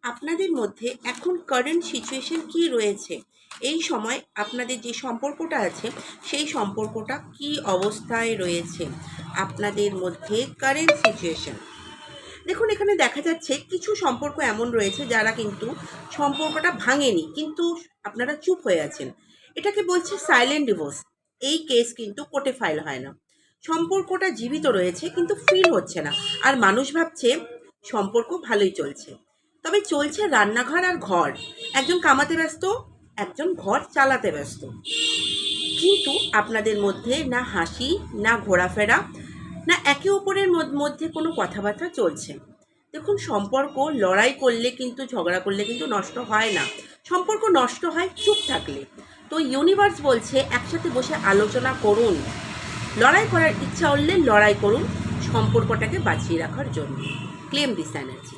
আপনাদের মধ্যে এখন কারেন্ট সিচুয়েশন কি রয়েছে? এই সময় আপনাদের যে সম্পর্কটা আছে সেই সম্পর্কটা কি অবস্থায় রয়েছে? আপনাদের মধ্যে কারেন্ট সিচুয়েশন দেখুন, এখানে দেখা যাচ্ছে কিছু সম্পর্ক এমন রয়েছে যারা কিন্তু সম্পর্কটা ভাঙেনি, কিন্তু আপনারা চুপ হয়ে আছেন। এটাকে বলছে সাইলেন্ট ডিভোর্স। এই কেস কিন্তু কোর্টে ফাইল হয় না। সম্পর্কটা জীবিত রয়েছে কিন্তু ফিল হচ্ছে না, আর মানুষ ভাবছে সম্পর্ক ভালোই চলছে। তবে চলছে রান্নাঘর আর ঘর, একজন কামাতে ব্যস্ত, একজন ঘর চালাতে ব্যস্ত। কিন্তু আপনাদের মধ্যে না হাসি, না ঘোরাফেরা, না একে অপরের মধ্যে কোনো কথাবার্তা চলছে। দেখুন, সম্পর্ক লড়াই করলে কিন্তু, ঝগড়া করলে কিন্তু নষ্ট হয় না। সম্পর্ক নষ্ট হয় চুপ থাকলে। তো ইউনিভার্স বলছে একসাথে বসে আলোচনা করুন, লড়াই করার ইচ্ছা হলে লড়াই করুন সম্পর্কটাকে বাঁচিয়ে রাখার জন্য। Claim this energy.